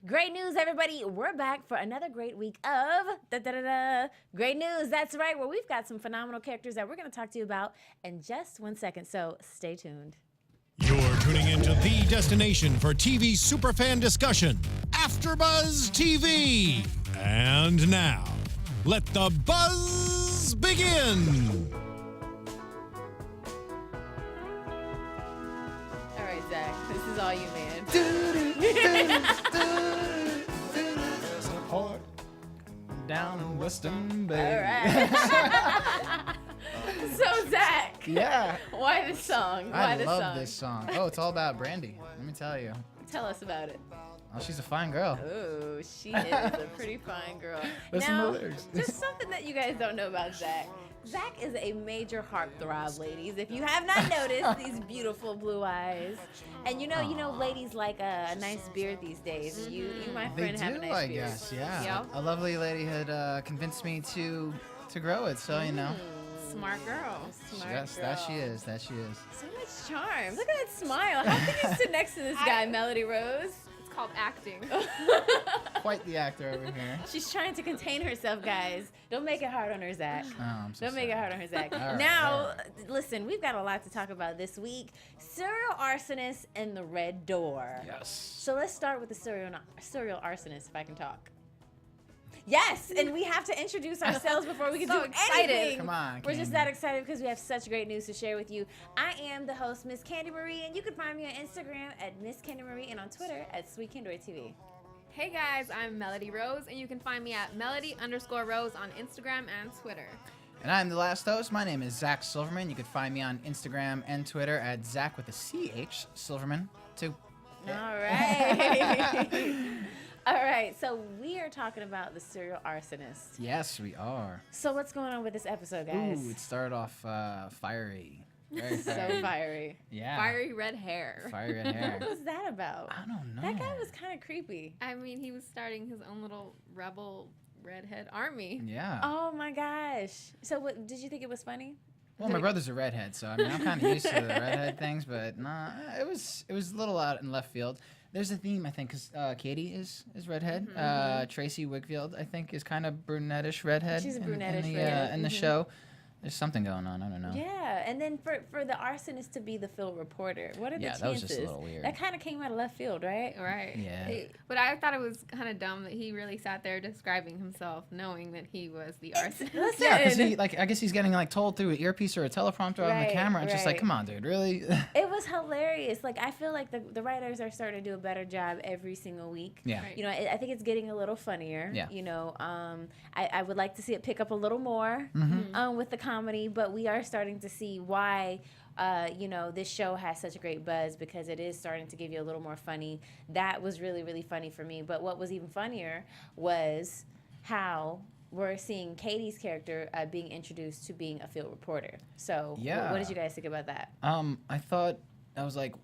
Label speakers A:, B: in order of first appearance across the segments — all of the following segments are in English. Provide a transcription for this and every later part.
A: Great news, everybody. We're back for another great week of great news. That's right, where we've got some phenomenal characters that we're going to talk to you about in just 1 second. So stay tuned.
B: You're tuning into the destination for TV superfan discussion, AFTERBUZZ TV. And now, let the buzz begin.
A: All right, Zach, this is all you, man.
C: There's a port down in Western Bay.
A: All right. So, Zach.
C: Yeah.
A: Why this song? Why
C: I love this song. Oh, it's all about Brandy. Let me tell you.
A: Tell us about it.
C: Oh, she's a fine girl.
A: Oh, she is a pretty fine girl.
C: Listen
A: now,
C: to the lyrics.
A: just something that you guys don't know about Zach. Zach is a major heartthrob, ladies. If you have not noticed, these beautiful blue eyes. And you know, ladies like a nice beard these days. You my
C: They
A: friend, have a
C: do,
A: nice
C: I
A: beard.
C: guess. Yeah.
D: Yep.
C: A lovely lady had convinced me to grow it, so you know.
D: Smart girl.
A: Smart
C: Yes,
A: girl.
C: that she is. That she is.
A: So much charm. Look at that smile. How can you sit next to this guy, Melody Rose?
D: It's called acting.
C: Quite the actor over here.
A: She's trying to contain herself, guys. Don't make it hard on her, Zach.
C: Oh, I'm so
A: Don't make it
C: sorry.
A: hard on her, Zach.
C: All right,
A: Now,
C: all right.
A: listen, we've got a lot to talk about this week. Serial arsonist and the red door.
C: Yes.
A: So let's start with the serial arsonist, if I can talk. Yes, and we have to introduce ourselves before we can
D: So
A: do
D: excited.
A: anything.
C: Come on,
A: We're just
C: Candy.
A: that excited because we have such great news to share with you. I am the host, Miss Candi Marie, and you can find me on Instagram at Miss Candi Marie and on Twitter at Sweet Kendra TV.
D: Hey guys, I'm Melody Rose, and you can find me at Melody_Rose on Instagram and Twitter.
C: And I'm the last host. My name is Zach Silverman. You can find me on Instagram and Twitter at Zach with a CH Silverman too.
A: All right. All right, so we are talking about the serial arsonist.
C: Yes, we are.
A: So what's going on with this episode, guys?
C: Ooh, it started off fiery. Very
A: So
C: fiery.
A: fiery.
C: Yeah.
D: Fiery red hair.
C: Fiery red hair.
A: What was that about?
C: I don't know.
A: That guy was kind of creepy.
D: I mean, he was starting his own little rebel redhead army.
C: Yeah.
A: Oh my gosh. So what did you think it was funny?
C: Well, my brother's a redhead, so I mean, I'm kind of used to the redhead things, but nah, it was a little out in left field. There's a theme, I think, because Katie is redhead. Tracy Wigfield, I think, is kind of brunettish redhead.
A: She's a
C: in
A: brunettish
C: the,
A: redhead.
C: in the show. There's something going on. I don't know.
A: Yeah, and then for the arsonist to be the field reporter, what are the chances?
C: that was just a little weird.
A: That kind of came out of left field, right?
D: Right.
C: Yeah.
D: But I thought it was kind of dumb that he really sat there describing himself, knowing that he was the arsonist.
A: Listen.
C: Yeah, because he I guess he's getting told through an earpiece or a teleprompter on the
A: Right,
C: camera. It's just like,
A: right.
C: come on, dude, really?
A: It was hilarious. Like, I feel like the writers are starting to do a better job every single week.
C: Yeah.
D: Right.
A: You know, I think it's getting a little funnier.
C: Yeah.
A: You know, I would like to see it pick up a little more with the comedy, but we are starting to see why, this show has such a great buzz because it is starting to give you a little more funny. That was really, really funny for me. But what was even funnier was how we're seeing Katie's character being introduced to being a field reporter. So
C: Yeah.
A: what did you guys think about that?
C: I thought, I was like,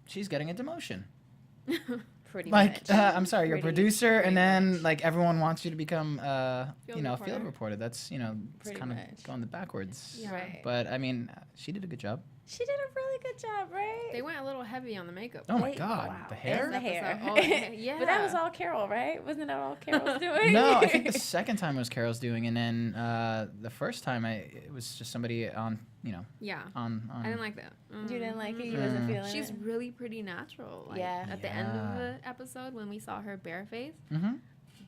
C: she's getting a demotion.
A: Pretty
C: Like,
A: much.
C: I'm sorry, you're a
A: Pretty-
C: producer,
A: pretty
C: and then
A: much.
C: everyone wants you to become,
D: Field
C: field
D: reporter.
C: reporter. That's it's
A: Pretty
C: kind of
A: much.
C: going the backwards.
D: Yeah.
A: Right.
C: But I mean, she did a good job.
A: She did a really good job, right?
D: They went a little heavy on the makeup.
C: Oh my
A: They-
C: God,
A: wow.
C: the
A: And
C: hair.
A: the hair.
D: Oh, yeah.
A: But that was all Carol, right? Wasn't that all Carol's doing?
C: No, I think the second time was Carol's doing, and then the first time it was just somebody on,
D: Yeah.
C: on.
D: I didn't like that.
A: You didn't like it? You wasn't feeling
D: She's
A: it?
D: really pretty natural. Like,
A: Yeah.
D: At the end of
C: Yeah.
D: the episode, when we saw her bare face,
C: Mm-hmm.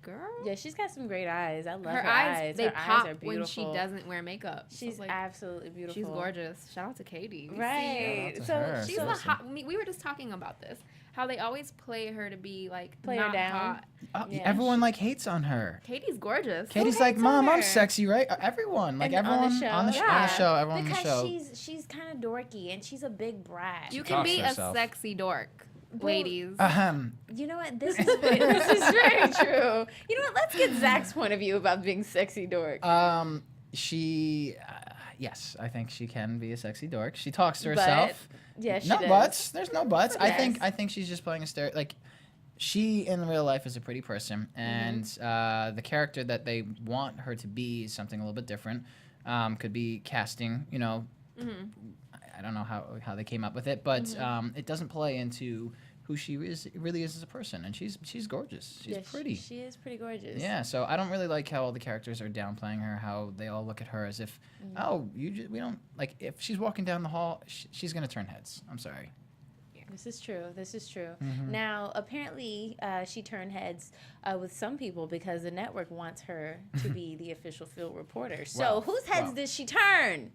D: girl.
A: Yeah, she's got some great eyes. I love
D: her
A: her
D: eyes, they
A: her
D: pop
A: eyes are beautiful.
D: when she doesn't wear makeup. So,
A: She's
D: like,
A: absolutely beautiful.
D: she's gorgeous. Shout out to Katie. We see
A: Right.
C: Shout out to
A: So
C: her.
D: She's
A: so
D: the hot. We were just talking about this. How they always play her to be like
A: Play her
D: not
A: down.
D: hot.
A: Yeah.
C: Everyone hates on her.
D: Katie's gorgeous.
C: Katie's
A: hates
C: like,
A: on
C: Mom, I'm
A: her?
C: sexy, right? Everyone, like
A: And
C: everyone on the show, everyone
A: because
C: on the show.
A: she's kind of dorky and she's a big brat.
D: You
C: She
D: can
C: talks
D: be
C: to
D: a
C: herself.
D: sexy dork,
A: Well,
D: ladies.
A: You know what? This is very true. You know what? Let's get Zach's point of view about being sexy dork.
C: She, yes, I think she can be a sexy dork. She talks to
A: But-
C: herself.
A: Yeah, she
C: no
A: does.
C: buts. There's no buts.
A: Yes.
C: I think she's just playing a like she in real life is a pretty person, and the character that they want her to be is something a little bit different. Could be casting, I don't know how they came up with it, but it doesn't play into who she really is as a person, and she's gorgeous. She's pretty.
A: She is pretty gorgeous.
C: Yeah, so I don't really like how all the characters are downplaying her, how they all look at her as if, oh, we don't, like, if she's walking down the hall, she's going to turn heads. I'm sorry.
A: This is true. This is true. Now, apparently, she turned heads with some people because the network wants her to be the official field reporter. So,
C: Well,
A: whose heads did she turn?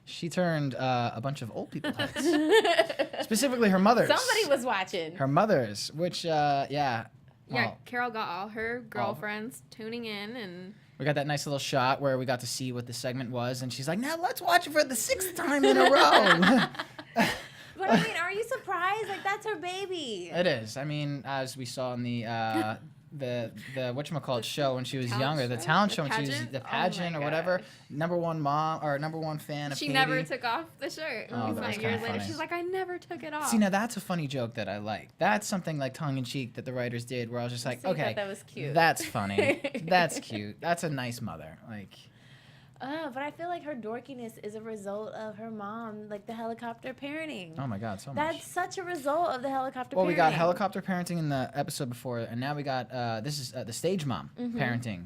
C: She turned a bunch of old people's heads. Specifically her mother's.
A: Somebody was watching.
C: Her mother's, which, yeah.
D: Yeah,
C: Well,
D: Carol got all her girlfriends tuning in, and
C: we got that nice little shot where we got to see what the segment was, and she's like, now let's watch it for the 6th time in a row.
A: But I mean, are you surprised? Like, that's her baby.
C: It is. I mean, as we saw in the whatchamacallit show when she was younger, the talent show when she was
D: pageant?
C: the
D: Oh my
C: pageant or whatever,
D: gosh.
C: #1 mom or #1 fan of
D: she
C: Katie.
D: never took off the shirt.
C: Oh,
D: It was
C: that was
D: like
C: kinda
D: years later,
C: funny.
D: she's like, I never took it off.
C: See, now that's a funny joke that I like. That's something like tongue-in-cheek that the writers did where I was just like,
A: So you thought
C: okay,
A: that was cute.
C: that's funny. That's cute. That's a nice mother. Like,
A: But I feel like her dorkiness is a result of her mom, like the helicopter parenting.
C: oh my God, so much.
A: That's such a result of the helicopter
C: Well,
A: parenting.
C: we got helicopter parenting in the episode before, and now we got this is the stage mom parenting.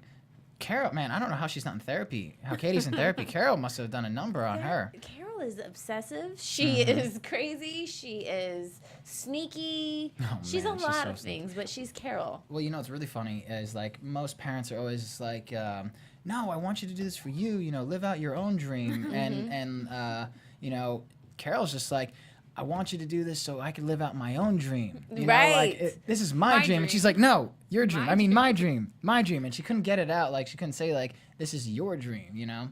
C: Carol, man, I don't know how she's not in therapy. How Katie's in therapy. Carol must have done a number on her.
A: Carol is obsessive. She is crazy. She is sneaky.
C: Oh,
A: she's
C: man,
A: a
C: she's
A: lot
C: so
A: of
C: sneaky.
A: things, but she's Carol.
C: Well, you know what's really funny is like most parents are always just like, no, I want you to do this for you. You know, live out your own dream. And you know, Carol's just like, I want you to do this so I can live out my own dream. You know, like
A: Right.
C: this is my,
D: My
C: dream.
D: dream.
C: And she's like, no, your dream.
D: My
C: I mean,
D: dream.
C: my dream. And she couldn't get it out. Like she couldn't say like, this is your dream. You know.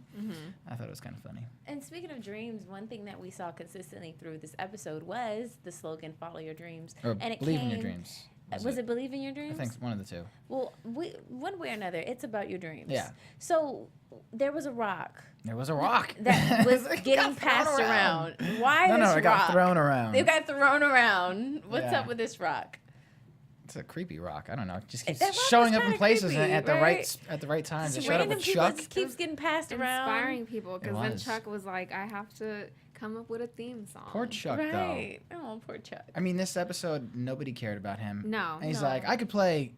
C: I thought it was kind of funny.
A: And speaking of dreams, one thing that we saw consistently through this episode was the slogan "Follow your dreams,"
C: Or
A: and it
C: believe in
A: came.
C: your dreams.
A: Was it believe in your dreams?
C: I think one of the two.
A: Well, one way or another, it's about your dreams.
C: Yeah.
A: So there was a rock
C: There was a rock
A: that was
C: It
A: getting
C: got thrown
A: passed around. Why
C: No,
A: this
C: no, it got
A: rock?
C: thrown around.
A: It got thrown around. What's
C: Yeah.
A: up with this rock?
C: It's a creepy rock. I don't know. It just keeps
A: That rock
C: showing
A: was
C: up in
A: kinda
C: places
A: creepy,
C: at the
A: right?
C: right times. It
A: Just
C: showed up
A: random
C: with
A: people
C: Chuck.
A: just keeps getting passed around.
D: Inspiring people, because then
C: was.
D: Chuck was like, I have to come up with a theme song.
C: Poor Chuck, though.
A: Right. Oh, poor Chuck.
C: I mean, this episode, nobody cared about him.
D: No.
C: And he's
A: No.
C: like, I could play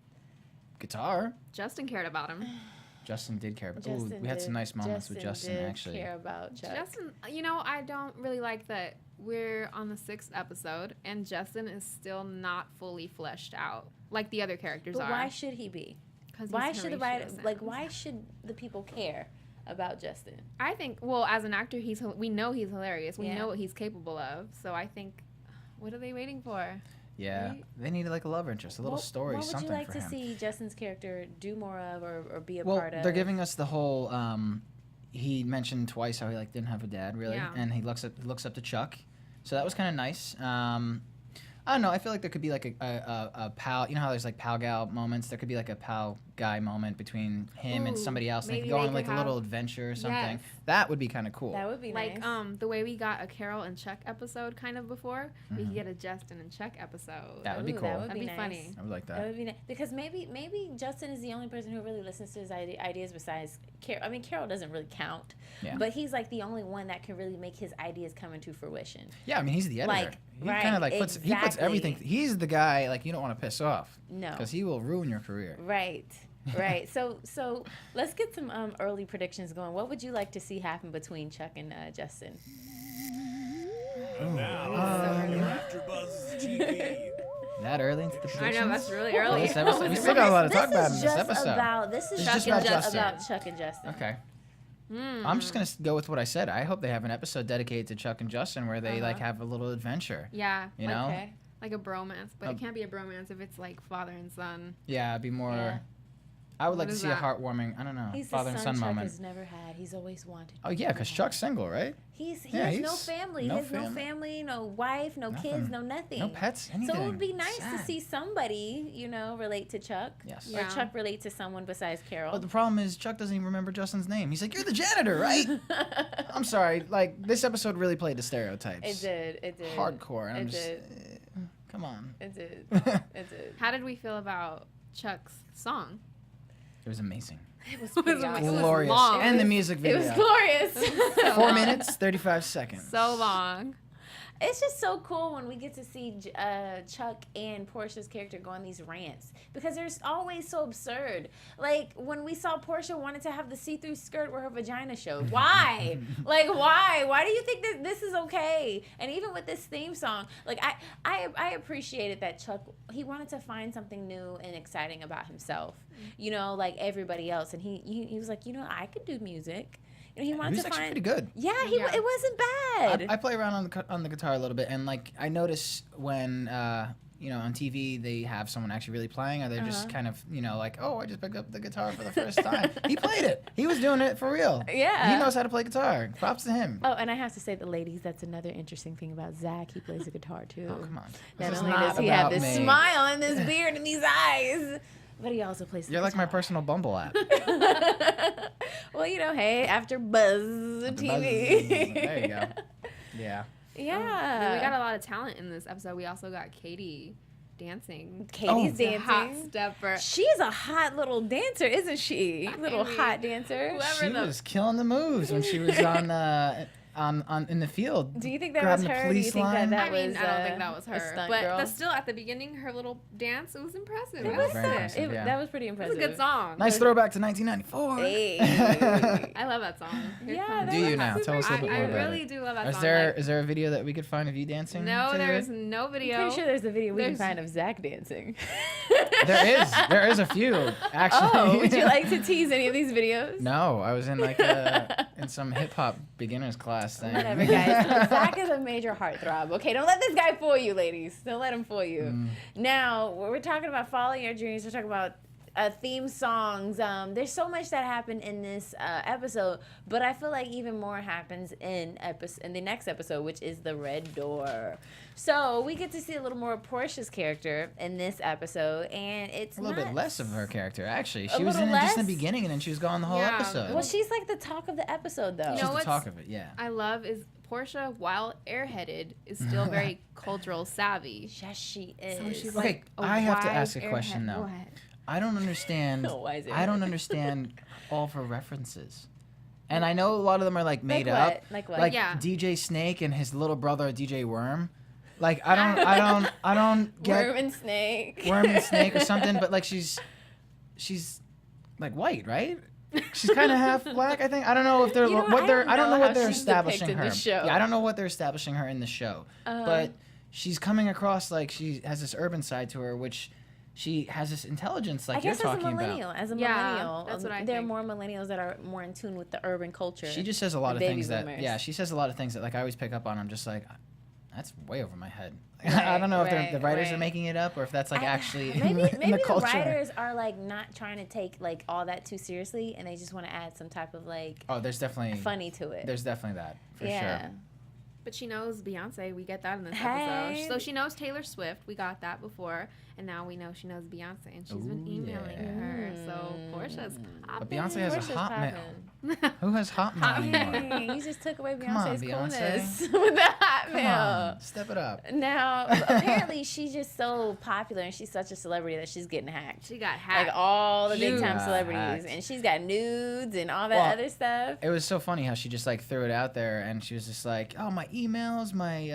C: guitar.
D: Justin cared about him.
C: Justin did care about. Ooh,
A: Justin
C: we had some
A: did-
C: nice moments with Justin
A: did
C: actually.
A: care about Chuck.
D: Justin, you know, I don't really like that we're on the 6th episode and Justin is still not fully fleshed out like the other characters
A: But
D: are.
A: why should he be?
D: 'Cause
A: Why
D: he's
A: should the
D: Horatio
A: writer, like,
D: Sands.
A: why should the people care about Justin?
D: I think, well, as an actor, we know he's hilarious. We
A: Yeah.
D: know what he's capable of. So I think, what are they waiting for?
C: Yeah,
A: Right?
C: they needed like a love interest, a little story,
A: What would
C: something
A: you like
C: for
A: to
C: him.
A: see Justin's character do more of or be a
C: Well,
A: part of?
C: they're giving us the whole. He mentioned twice how he like didn't have a dad really,
D: Yeah.
C: and he looks up to Chuck, so that was kind of nice. I don't know. I feel like there could be like a pal. You know how there's like pal gal moments. There could be like a pal guy moment between him and
D: Ooh,
C: somebody else. And they
D: maybe
C: could go
D: they
C: on like
D: could
C: a little
D: have-
C: adventure or something.
D: Yes.
C: That would be kind of cool.
A: That would be
D: Like
A: nice.
D: the way we got a Carol and Chuck episode kind of before, we could get a Justin and Chuck episode.
C: That would be
A: Ooh,
C: cool.
A: That would
D: That'd
A: be
D: be
A: nice.
D: funny.
C: I would like
A: That
C: that.
A: would be nice. Because maybe Justin is the only person who really listens to his ideas besides Carol. I mean, Carol doesn't really count,
C: Yeah.
A: but he's like the only one that can really make his ideas come into fruition.
C: Yeah, I mean he's the editor.
A: Like,
C: he
A: right,
C: kind of like puts everything.
A: exactly.
C: He's the guy like you don't want to piss off
A: No.
C: because he will ruin your career.
A: Right. Right. So let's get some early predictions going. What would you like to see happen between Chuck and Justin?
B: Now, your AfterBuzz TV.
C: That early into the
D: I
C: predictions?
D: know, that's really
C: Oh,
D: early.
C: this episode, we still got a lot to talk about in this episode.
A: This is
C: It's
A: just
C: just about
A: about,
C: Justin.
A: Chuck and Justin.
C: Okay.
D: Hmm.
C: I'm just gonna go with what I said. I hope they have an episode dedicated to Chuck and Justin where they like
A: Uh-huh.
C: have a little adventure.
D: Yeah,
C: You know?
A: Okay.
D: like a bromance, but
C: Um,
D: it can't be a bromance if it's like father and son.
C: Yeah, it'd be more.
A: Yeah.
C: I would
D: What
C: like to
D: is
C: see
D: that?
C: a heartwarming. I don't know.
A: He's
C: Father
A: the
C: and
A: son
C: son
A: Chuck
C: moment.
A: has never had. He's always wanted.
C: Oh yeah, because Chuck's single, right?
A: He
C: Yeah,
A: has no
C: he's-
A: family.
C: no
A: He has no
C: family.
A: family, no wife, no kids,
C: Nothing.
A: no nothing.
C: No pets, anything.
A: So it would be nice to
C: Sad.
A: see somebody, relate to Chuck.
C: Yes.
A: Or
D: Yeah.
A: Chuck relate to someone besides Carol.
C: But the problem is Chuck doesn't even remember Justin's name. He's like, "You're the janitor, right?" I'm sorry. Like this episode really played the stereotypes.
A: It did. It did.
C: Hardcore. And I'm
A: It
C: just.
A: did.
C: Come on.
A: It did. It did.
D: How did we feel about Chuck's song?
C: It was amazing.
A: It was
D: It was
A: pretty awesome.
D: It was
C: Glorious.
D: long.
C: And
D: It
C: the
D: was-
C: music
A: It
C: video.
A: was glorious.
C: 4 minutes, 35 seconds.
D: So long.
A: It's just so cool when we get to see Chuck and Portia's character go on these rants because they're always so absurd. Like when we saw Portia wanted to have the see-through skirt where her vagina showed. Why? Like why? Why do you think that this is okay? And even with this theme song, like I appreciated that Chuck, he wanted to find something new and exciting about himself. You know, like everybody else, and he was like, you know, I could do music. You know, he wanted to
C: actually
A: find.
C: pretty good.
A: Yeah, it wasn't bad.
C: I play around on the guitar a little bit, and like I notice when you know on TV they have someone actually really playing, or they're just kind of like, oh, I just picked up the guitar for the first time. He played it. He was doing it for real.
A: Yeah.
C: He knows how to play guitar. Props to him.
A: Oh, and I have to say, the ladies, that's another interesting thing about Zach. He plays the guitar too.
C: Oh, come on.
A: Not
C: This is
A: only
C: not
A: does he have
C: about
A: this
C: me.
A: smile and this beard and these eyes, but he also plays the
C: You're like my
A: guitar.
C: personal Bumble app.
A: Well, you know, hey, AFTERBUZZ TV.
C: There you go. Yeah.
A: Yeah.
D: We got a lot of talent in this episode. We also got Katie dancing.
A: Katie's
D: The hot
A: dancing.
D: stepper.
A: She's a hot little dancer, isn't she? Little
D: mean,
A: hot dancer.
D: whoever
C: She was killing the moves when she was on in the field.
A: Do you think that was
C: grabbing the
A: her? Do you
C: police
A: think
C: line.
A: that
D: I mean,
A: was?
D: I don't think that was
A: a
D: her.
A: stunt
D: But
A: girl?
D: still, at the beginning, her little dance, it was impressive.
A: It
D: I
A: was.
D: liked
C: very
D: it.
C: impressive. Yeah.
A: That was pretty
D: It was
A: impressive.
D: a good song.
C: Nice throwback to 1994.
A: Hey.
D: I love that song. Here
A: Yeah,
D: comes
A: that
C: Do
A: was
C: you now?
A: super
C: Tell us a little bit
D: I
C: more about
D: really
C: it.
D: do love that
C: Is
D: song.
C: there
D: Like,
C: is there a video that we could find of you dancing?
D: no,
C: to
D: there's
C: it?
D: no
A: I'm
D: video.
A: pretty sure there's a video we can
D: There's-
A: find of Zach dancing.
C: There is a few actually.
A: Oh, would you like to tease any of these videos?
C: No, I was in like in some hip hop beginners class thing.
A: Whatever, guys. Zach is a major heartthrob. Okay, don't let this guy fool you, ladies. Don't let him fool you. Now, we're talking about following your dreams. We're talking about theme songs. There's so much that happened in this episode, but I feel like even more happens in the next episode, which is the Red Door. So we get to see a little more of Portia's character in this episode, and it's
C: A little bit
A: not-
C: less of her character, actually.
A: A
C: She was in
A: little
C: it just in the
A: less?
C: beginning, and then she was gone the whole
D: Yeah.
C: episode.
A: Well, she's like the talk of the episode, though.
D: You
C: Just
D: know
C: the
D: what's-
C: talk of it, yeah.
D: I love is Portia, while airheaded, is still very cultural savvy.
A: Yes, she is.
D: So she's
C: Okay,
D: like a
C: I have to
D: wise
C: ask a question,
D: airhead.
C: though.
D: Go ahead.
C: I don't understand.
A: Why is it
C: I don't
A: red?
C: understand all of her references. And I know a lot of them are like made
A: Like
C: up.
A: what? Like what?
C: Like
D: Yeah.
C: DJ Snake and his little brother DJ Worm. Like I don't get
A: Worm and Snake.
C: Worm and Snake or something, but like she's like white, right? She's kind of half black, I think. I don't know if they're
A: You know,
C: what
A: I
C: they're.
A: don't
C: I don't
A: know
C: know
A: how
C: what they're
A: she's
C: establishing
A: depicted in
C: her.
A: the show.
C: Yeah, I don't know what they're establishing her in the show. But she's coming across like she has this urban side to her, which she has this intelligence like
A: I guess
C: you're
A: as a
C: talking
A: millennial,
C: about.
A: as a
D: Yeah,
A: millennial,
D: that's what I
A: there
D: think.
A: are more millennials that are more in tune with the urban culture.
C: She just says a lot
A: The
C: of
A: baby
C: things that
A: boomers.
C: she says a lot of things that like I always pick up on. I'm just like, that's way over my head. I
A: Right,
C: don't know if
A: right,
C: the writers are
A: right.
C: making it up or if that's like actually
A: maybe
C: in
A: maybe
C: the
A: the
C: culture.
A: writers are like not trying to take like all that too seriously, and they just want to add some type of like
C: Oh, there's definitely
A: funny to it.
C: There's definitely that for
A: yeah.
C: sure.
D: But she knows Beyonce. We get that in this
A: Hey.
D: episode. So she knows Taylor Swift. We got that before. And now we know she knows Beyonce. And she's been
C: Ooh,
D: emailing
C: yeah.
D: her. So Portia's
C: But Beyonce has
A: Portia's
C: a hot
A: poppin'.
C: mail. Who has hot mail anymore?
A: Dang, you just took away
C: Come on,
A: Beyonce's
C: Beyonce.
A: coolness with the hot
C: Come
A: mail.
C: on, step it up.
A: Now, apparently, she's just so popular and she's such a celebrity that she's getting hacked.
D: She got hacked.
A: Like all the big
C: She
A: time
C: got
A: celebrities,
C: hacked.
A: and she's got nudes and all that
C: Well,
A: other stuff.
C: It was so funny how she just like threw it out there, and she was just like, "Oh, my emails, my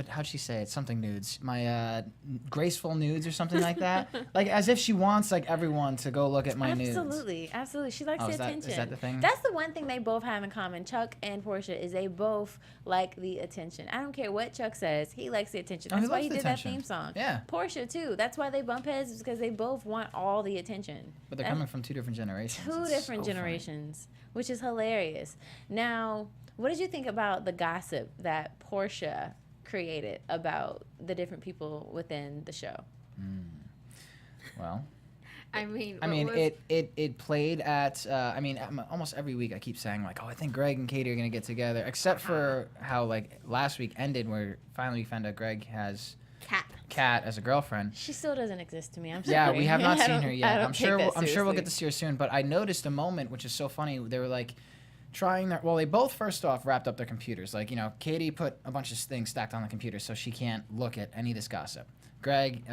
C: how'd she say it? Something nudes, my graceful nudes or something like that. Like as if she wants like everyone to go look at my nudes.
A: Absolutely, absolutely. She likes
C: Oh,
A: the
C: is that-
A: attention.
C: is that the thing?
A: That's the one thing they both have in common. Chuck and Portia is they both like the attention. I don't care what Chuck says, he likes the attention.
C: Oh, he
A: That's why
C: loves
A: he
C: the
A: did
C: attention.
A: that theme song.
C: Yeah.
A: Portia too. That's why they bump heads, is because they both want all the attention.
C: But they're
A: That-
C: coming from two different generations.
A: Two
C: It's
A: different
C: so funny.
A: generations, which is hilarious. Now, what did you think about the gossip that Portia created about the different people within the show?
C: Well,
D: I mean,
C: I
D: what
C: mean,
D: was-
C: it played at. I mean, almost every week I keep saying like, oh, I think Greg and Katie are gonna get together. Except for how like last week ended, where finally we found out Greg has Kat as a girlfriend.
A: She still doesn't exist to me. I'm sorry.
C: Yeah, we have not
A: I
C: seen
A: don't-
C: her
A: I
C: yet.
A: don't
C: I'm
A: take
C: sure.
A: that
C: I'm sure we'll get to
A: seriously.
C: see her soon. But I noticed a moment which is so funny. They were like trying their. Well, they both first off wrapped up their computers. Like Katie put a bunch of things stacked on the computer so she can't look at any of this gossip. Greg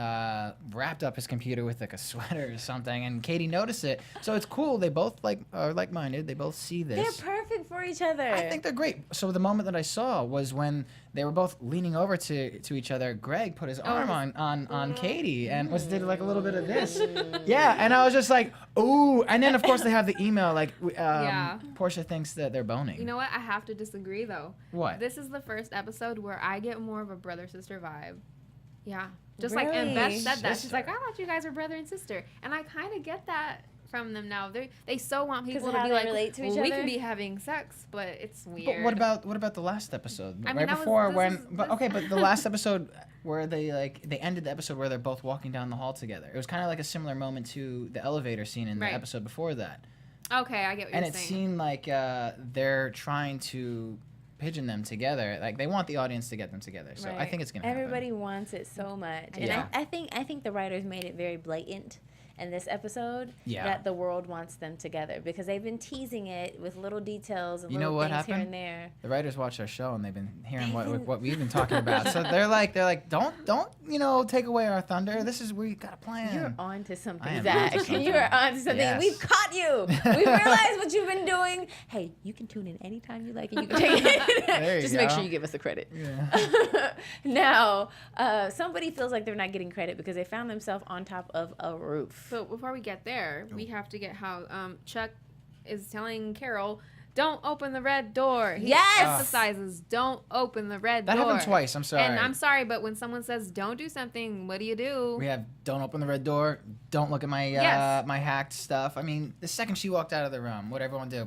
C: wrapped up his computer with like a sweater or something, and Katie noticed it. So it's cool. They both are like-minded. They both see this.
A: They're perfect for each other.
C: I think they're great. So the moment that I saw was when they were both leaning over to each other. Greg put his arm on Katie and did like a little bit of this. Yeah, and I was just like, ooh. And then of course they have the email like Portia thinks that they're boning.
D: You know what? I have to disagree though.
C: What?
D: This is the first episode where I get more of a brother-sister vibe. Yeah. Just
A: Really?
D: like, and Beth said that. She's
C: Sister.
D: like, I thought you guys were brother and sister. And I kind of get that from them now. They so want
A: 'Cause
D: people
A: of
D: to
A: how
D: be
A: they
D: like,
A: relate to each
D: we
A: other?
D: can be having sex, but it's weird.
C: But what about the last episode?
D: I mean,
C: right
D: that was-
C: before
D: this
C: when
D: is-
C: but
D: this-
C: okay, but the last episode where they ended the episode where they're both walking down the hall together. It was kind of like a similar moment to the elevator scene in
D: Right.
C: the episode before that.
D: Okay, I get what
C: And
D: you're
C: it
D: saying.
C: seemed like they're trying to pigeon them together. Like they want the audience to get them together. So I
A: Right.
C: think it's gonna happen.
A: Everybody wants it so much, and
C: Yeah.
A: I think the writers made it very blatant in this episode
C: Yeah.
A: that the world wants them together because they've been teasing it with little details and
C: You know
A: little
C: what
A: things here
C: happened?
A: and there.
C: The writers watch our show and they've been hearing
A: They've been-
C: what we've been talking about. So they're like don't take away our thunder. This is we got a plan.
A: You're on to something,
C: I am
A: Zach.
C: onto something.
A: You are on to something.
C: Yes.
A: We've caught you. We've realized what you've been doing. Hey, you can tune in anytime you like and you can take it.
C: There you
A: Just make
C: go.
A: sure you give us the credit.
C: Yeah.
A: Now, somebody feels like they're not getting credit because they found themselves on top of a roof.
D: But before we get there, we have to get how Chuck is telling Carol, don't open the red door. He
A: Yes!
D: emphasizes, don't open the red
C: That
D: door.
C: happened twice. I'm sorry.
D: And I'm sorry, but when someone says don't do something, what do?
C: We have don't open the red door. Don't look at my
D: Yes.
C: my hacked stuff. I mean, the second she walked out of the room, what everyone do?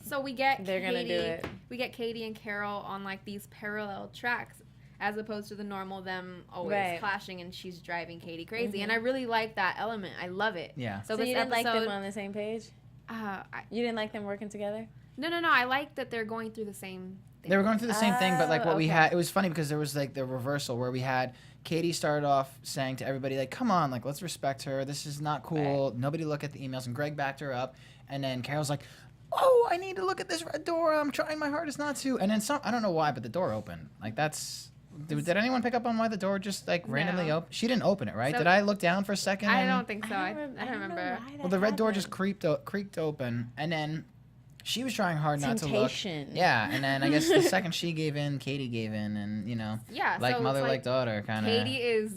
D: So we get
A: They're gonna
D: Katie,
A: do it.
D: We get Katie and Carol on like these parallel tracks, as opposed to the normal them always
A: Right.
D: clashing and she's driving Katie crazy. And I really like that element. I love it.
C: Yeah.
A: So
D: this
A: you didn't
D: episode,
A: like them on the same page?
D: I,
A: You didn't like them working together?
D: no. I like that they're going through the same thing.
C: They were going through the same thing, but like what we
A: okay.
C: had, it was funny because there was like the reversal where we had Katie started off saying to everybody like, "Come on, like let's respect her. This is not cool. Nobody look at the emails." And Greg backed her up, and then Carol's like, "Oh, I need to look at this red door. I'm trying my hardest not to." And then I don't know why, but the door opened. Like that's. Did anyone pick up on why the door just like randomly
D: No.
C: opened? She didn't open it, right?
D: So-
C: Did I look down for a second?
D: I
C: and-
D: don't think so. I
A: don't
D: don't remember.
A: why that
C: Well, the red door just
A: happened.
C: creaked open, and then she was trying hard not to look.
A: Temptation.
C: Yeah, and then I guess the second she gave in, Katie gave in, and
D: Yeah.
C: like
D: so
C: mother,
D: it's
C: like daughter, kind of.
D: Katie is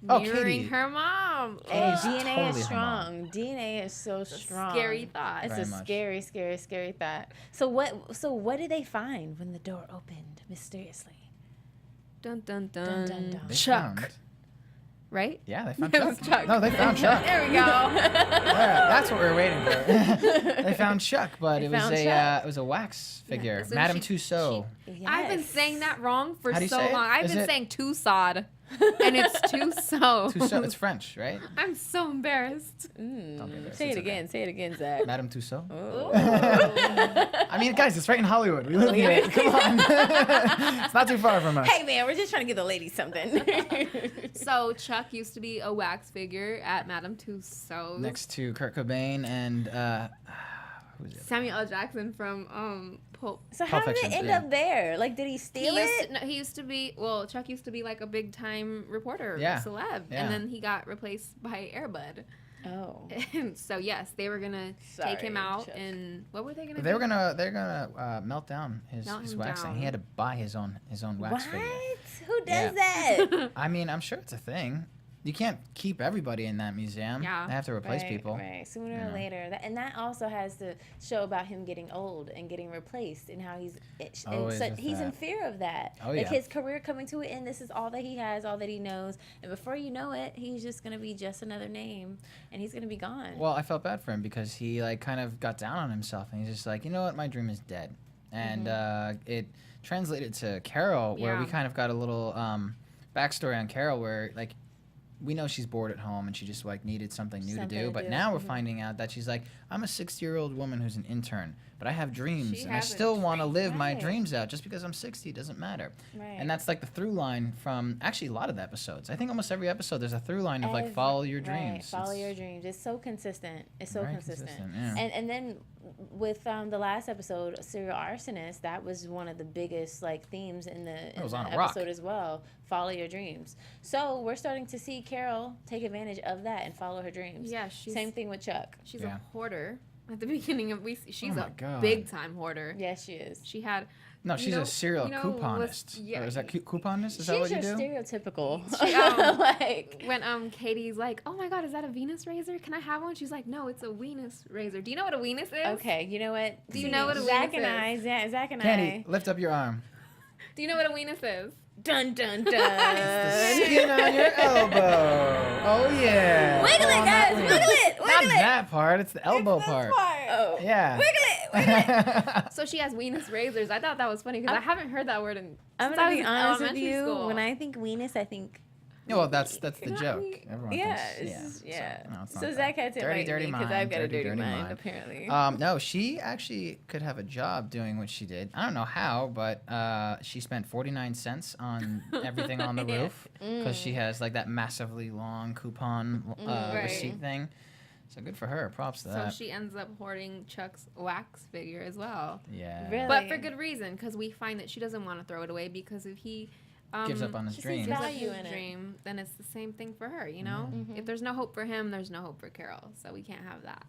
C: Oh,
D: mirroring
C: Katie.
D: her mom.
A: Hey,
C: Katie's
A: DNA
C: totally
A: is
C: her mom.
A: strong. DNA is so
D: It's a
A: strong.
D: scary thought.
A: It's
C: Very
A: a
C: much.
A: scary, scary, scary thought. So what did they find when the door opened mysteriously?
D: Dun dun dun.
A: Dun, dun, dun.
C: They
D: Chuck.
C: found-
D: Right?
C: Yeah, they found
D: It
C: Chuck.
D: was Chuck.
C: No, they found Chuck.
D: There we go.
C: Yeah, that's what we were waiting for. They found Chuck, but
A: They
C: it was
A: found
C: a
A: Chuck.
C: it was a wax figure,
D: so
C: Madame
D: she-
C: Tussauds.
D: I've been
A: Yes.
D: saying that wrong for
C: How do you
D: so
C: say it?
D: long. I've
C: Is
D: been
C: it-
D: saying Tussauds, and it's Tussauds.
C: Tussauds, it's French, right?
D: I'm so embarrassed.
C: Don't be embarrassed,
A: Say it
C: it's okay.
A: again. Say it again, Zach.
C: Madame Tussauds.
A: Ooh.
C: I mean, guys, it's right in Hollywood. We live in it. Come on, it's not too far from us.
A: Hey man, we're just trying to give the ladies something.
D: So Chuck used to be a wax figure at Madame Tussauds.
C: Next to Kurt Cobain and who's it?
D: Samuel L. Jackson from Pulp.
A: So how
C: Pulp
A: did it
C: Fiction,
A: end
C: yeah.
A: up there? Like, did he
D: He
A: steal
D: used,
A: it?
D: to, no, he used to be, Chuck used to be like a big time reporter,
C: Yeah.
D: celeb.
C: Yeah.
D: And then he got replaced by Airbud.
A: Oh.
D: And so, yes, they were going to take him
A: Sorry,
D: out.
A: Chuck.
D: And what were they going to do?
C: They're gonna melt down his
D: Melt him
C: wax thing. He
D: down.
C: had to buy his own wax
A: What?
C: figure.
A: Who does
C: Yeah.
A: that?
C: I mean, I'm sure it's a thing. You can't keep everybody in that museum.
D: Yeah.
C: They have to replace people.
A: Right. Sooner
C: You
A: or
C: know.
A: later. And that also has to show about him getting old and getting replaced and how he's
C: Always with
A: he's in
C: that.
A: fear of that.
C: Oh,
A: like
C: yeah.
A: his career coming to an end. This is all that he has, all that he knows. And before you know it, he's just gonna be just another name, and he's gonna be gone.
C: Well, I felt bad for him because he like kind of got down on himself, and he's just like, you know what, my dream is dead. And it translated to Carol, where we
D: Yeah.
C: kind of got a little backstory on Carol, where like we know she's bored at home and she just like needed something new
A: Something
C: to do.
A: to
C: But
A: do.
C: now we're finding out that she's like, I'm a 60-year-old woman who's an intern, but I have dreams
D: She
C: and I
D: has a
C: still want to live my
A: Right.
C: dreams out. Just because I'm 60 doesn't matter.
A: right.
C: And that's like the through line from actually a lot of the episodes. I think almost every episode there's a through line of like
A: Every-
C: follow your
A: right,
C: dreams.
A: Follow
C: It's
A: your dreams. It's so consistent. It's so
C: very
A: consistent.
C: yeah.
A: And then with the last episode, serial arsonist, that was one of the biggest like themes in the
C: was on a
A: episode
C: rock.
A: as well. follow your dreams. So we're starting to see Carol take advantage of that and follow her dreams.
D: Yeah,
A: Same thing with Chuck.
D: She's a hoarder. At the beginning of she's
C: Oh my
D: a
C: God.
D: big time hoarder.
A: Yes, she is.
D: She had
C: No, she's a serial couponist.
D: yeah.
C: Or is that couponist? Is that
A: She's
C: what you
A: your
C: do?
A: stereotypical.
D: She,
A: like
D: when Katie's like, "Oh my God, is that a Venus razor? Can I have one?" She's like, "No, it's a Venus razor." Do you know what a Venus is?
A: okay, you know what?
D: Do you know what a
A: Zach
D: Venus
A: and I, Zach and
C: Candy,
A: I.
C: lift up your arm.
D: Do you know what a Venus is?
A: Dun dun dun.
C: Skin on your elbow. Oh yeah.
A: Wiggle it,
C: Oh,
A: guys.
C: not
A: Wiggle it.
C: Not
A: Wiggle it.
C: that part. It's the elbow part.
A: Oh.
C: Yeah.
A: Wiggle it. Wiggle it.
D: So she has Venus razors. I thought that was funny because I haven't heard that word
A: I'm
D: since
A: gonna
D: I
A: be
D: was in
A: honest with
D: elementary
A: you.
D: school.
A: When I think weenus, I think
C: Yeah, well, that's the
A: Not
C: joke.
A: me.
C: Everyone
A: yeah,
C: thinks.
A: yeah.
C: So, no, it's not
A: So
C: that.
A: Zach had to
C: Dirty,
A: invite
C: dirty
A: me because
C: mind,
A: I've got a
C: dirty,
A: dirty
C: dirty
A: mind,
C: mind.
A: apparently.
C: No, she actually could have a job doing what she did. I don't know how, but she spent 49 cents on everything on the roof because she has like that massively long coupon
D: Right.
C: receipt thing. So good for her. Props to
D: So
C: that.
D: she ends up hoarding Chuck's wax figure as well.
C: Yeah.
A: Really?
D: But for good reason, because we find that she doesn't want to throw it away because if he
C: Gives up on his
A: she sees
C: dreams.
D: gives up
A: value
D: his
A: in it.
D: dream, then it's the same thing for her, you know?
A: Mhm.
D: If there's no hope for him, there's no hope for Carol. So we can't have that.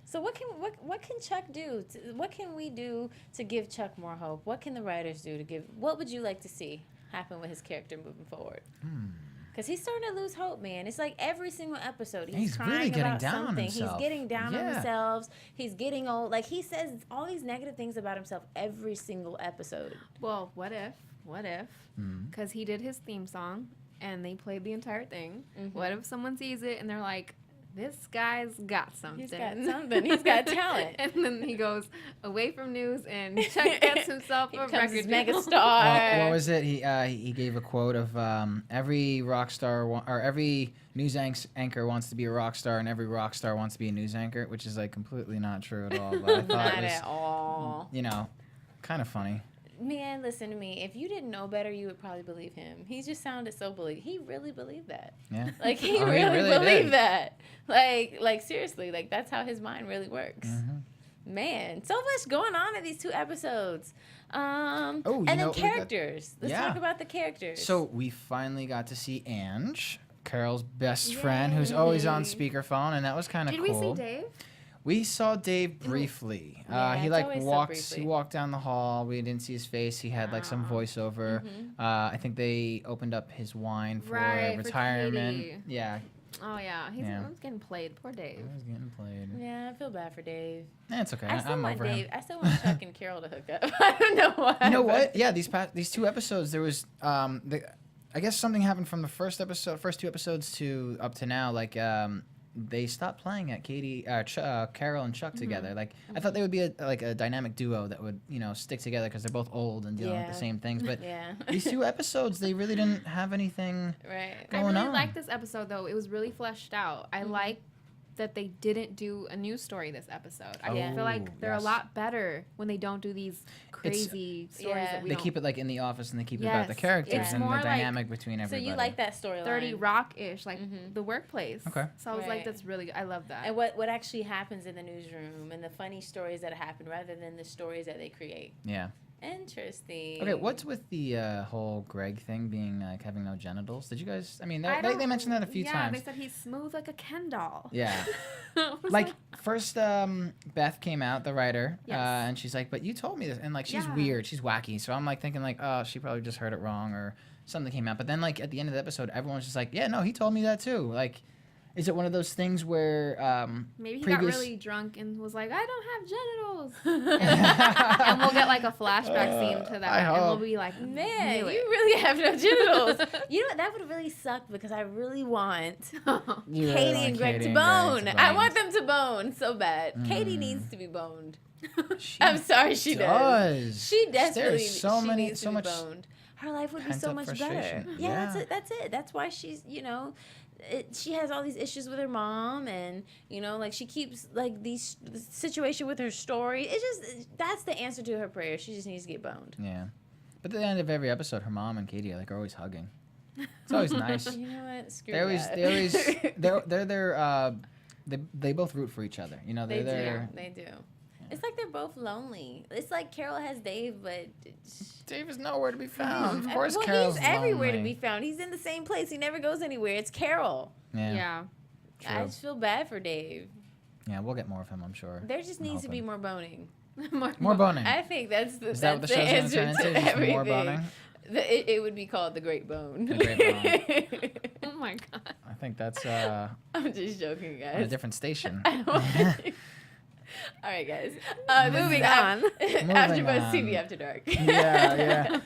A: So what can Chuck do? What can we do to give Chuck more hope? What can the writers do to give? What would you like to see happen with his character moving forward? Because he's starting to lose hope, man. It's like every single episode he's
C: He's
A: crying
C: really getting
A: about
C: down on
A: something.
C: himself.
A: He's getting down on
C: Yeah.
A: himself. He's getting old. Like he says all these negative things about himself every single episode.
D: Well, what if?
C: Mm.
D: Because he did his theme song and they played the entire thing.
A: Mhm.
D: What if someone sees it and they're like, this guy's got something.
A: He's got something. He's got talent.
D: And then he goes away from news and Chuck gets himself
A: He
D: a
A: becomes
D: record
A: his
D: deal.
A: mega star.
C: What was it? He gave a quote of every rock star or every news anchor wants to be a rock star, and every rock star wants to be a news anchor, which is like completely not true at all. But I thought
A: Not
C: it was,
A: at all.
C: you know, kind of funny.
A: Man, listen to me. If you didn't know better, you would probably believe him. He just sounded so he really believed that.
C: Yeah.
A: Like he
C: Oh, he
A: really
C: really
A: believed
C: did.
A: that. Like seriously, like that's how his mind really works.
C: Mhm.
A: Man, so much going on in these 2 episodes.
C: you
A: And
C: know,
A: then
C: we got-
A: characters. Let's
C: Yeah.
A: talk about the characters.
C: So we finally got to see Ange, Carol's best friend, who's always on
A: Yay.
C: speakerphone, and that was kind of
D: Did
C: cool.
D: we see Dave?
C: We saw Dave briefly.
A: Yeah,
C: He
A: it's
C: like
A: always so
C: walked.
A: briefly.
C: He walked down the hall. We didn't see his face. He had like some voiceover. I think they opened up his wine for
D: Right, for
C: retirement.
D: Katie.
C: Yeah,
D: Oh, yeah. He's
C: Yeah.
D: getting played. Poor Dave.
C: it was getting played.
A: yeah, I feel bad for Dave.
C: It's okay.
A: I still
C: I'm
A: want
C: over
A: Dave.
C: him.
A: I still want Chuck and Carol to hook up. I don't know why.
C: You know
A: but-
C: what? Yeah, these 2 episodes, there was I guess something happened from the first 2 episodes to up to now. Like they stopped playing at Carol and Chuck together. Like I thought they would be a dynamic duo that would stick together because they're both old and dealing with
A: Yeah.
C: the same things. But
A: Yeah.
C: these 2 episodes, they really didn't have anything.
A: Right.
D: I
C: going
D: really
C: on.
D: like this episode, though. It was really fleshed out. I like that they didn't do a news story this episode. I
A: Yeah.
D: feel like they're
C: yes.
D: a lot better when they don't do these crazy stories
A: Yeah.
D: that we
C: They
D: don't.
C: keep it like in the office and they keep it about the
D: Yes,
C: characters
A: it's
C: and the
D: more like-
C: dynamic between
A: So
C: everybody.
A: you like that storyline?
D: 30 Rock-ish, like
A: Mhm.
D: the workplace.
C: Okay.
D: So I was
A: Right.
D: like, that's really, I love that.
A: And what actually happens in the newsroom and the funny stories that happen rather than the stories that they create.
C: Yeah.
A: Interesting.
C: Okay, what's with the whole Greg thing being like having no genitals? Did you guys? I mean,
D: I
C: they
D: don't-
C: mentioned that a few
D: yeah,
C: times.
D: they said he's smooth like a Ken doll.
C: Yeah.
D: I was
C: Like first, Beth came out, the writer,
D: Yes.
C: and she's like, "But you told me this," and like she's
D: Yeah.
C: weird, she's wacky. So I'm like thinking like, "Oh, she probably just heard it wrong or something came out." But then like at the end of the episode, everyone's just like, "Yeah, no, he told me that too." Like, is it one of those things where
D: maybe he
C: previous-
D: got really drunk and was like, I don't have genitals. And we'll get like a flashback scene to that.
C: I
D: And we'll
C: hope.
D: be like,
A: Man,
D: knew
A: you
D: it.
A: really have no genitals. You know what? That would really suck because I really want
C: you really
A: Katie
C: want
A: and Greg
C: Katie
A: to
C: and
A: bone.
C: Greg
A: I want them to bone so bad. Katie
C: Mm.
A: needs to be boned.
C: She
A: I'm sorry, she does. She desperately
C: There's so
A: she
C: many,
A: needs
C: so
A: to
C: much.
A: be boned. Her life would be so
C: pent-up
A: much better.
C: frustration.
A: Yeah,
C: Yeah.
A: that's it. That's it. That's why she's, she has all these issues with her mom, and like she keeps like these situation with her story. It's just that's the answer to her prayer. She just needs to get boned.
C: Yeah, but at the end of every episode, her mom and Katie are always hugging. It's always nice.
A: You know what? Screw
C: They always,
A: that.
C: they're they both root for each other.
A: They
C: They're
A: do.
C: there.
A: They do. It's like they're both lonely. It's like Carol has Dave, but
C: Dave is nowhere to be found. Of course,
A: well,
C: Carol's
A: he's everywhere to
C: lonely.
A: be found. He's in the same place. He never goes anywhere. It's Carol.
D: Yeah.
A: I
C: True.
A: just feel bad for Dave.
C: Yeah, we'll get more of him, I'm sure.
A: There just
C: I'm
A: needs to be
C: hoping.
A: more boning.
C: More boning.
A: I think that's the,
C: Is that what the
A: that's
C: show's
A: the
C: going to
A: answer
C: turn into?
A: to
C: Just
A: everything.
C: more boning?
A: It would be called the Great Bone.
C: The Great
D: Oh my god.
C: I think that's
A: I'm just joking,
C: on a
A: guys.
C: different station.
A: All right, guys. Moving on.
C: Moving
A: AfterBuzz
C: on.
A: TV After Dark.
C: yeah.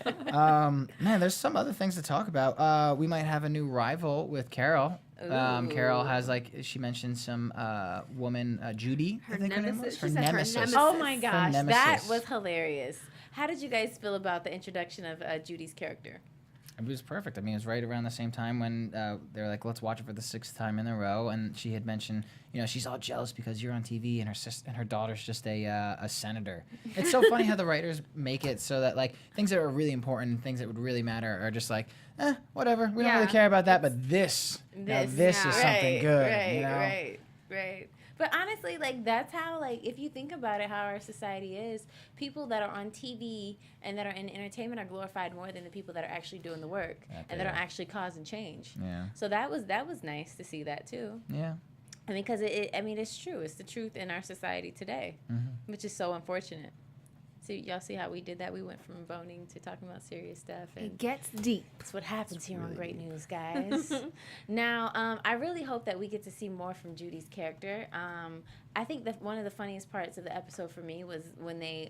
C: Man, there's some other things to talk about. We might have a new rival with Carol. Carol
A: Ooh.
C: has, like, she mentioned some woman, Judy,
D: Her
C: I think her name was.
D: nemesis?
C: Her
D: She said her
C: nemesis.
D: nemesis.
A: Oh my gosh, that
C: nemesis.
A: was hilarious. How did you guys feel about the introduction of Judy's character?
C: It was perfect. I mean, it was right around the same time when they were like, let's watch it for the 6th time in a row. And she had mentioned, she's all jealous because you're on TV and her daughter's just a senator. It's so funny how the writers make it so that, like, things that are really important, things that would really matter are just like, whatever. We don't really care about that. But this is something good.
A: Right. But honestly, like, that's how, like, if you think about it, how our society is, people that are on TV and that are in entertainment are glorified more than the people that are actually doing the work and that are actually causing change.
C: Yeah.
A: So that was nice to see that too.
C: Yeah.
A: I mean, because it's true. It's the truth in our society today, which is so unfortunate. So y'all see how we did that? We went from boning to talking about serious stuff. And
D: It gets deep.
A: that's what happens here on Great News, guys. Now, I really hope that we get to see more from Judy's character. I think that one of the funniest parts of the episode for me was when they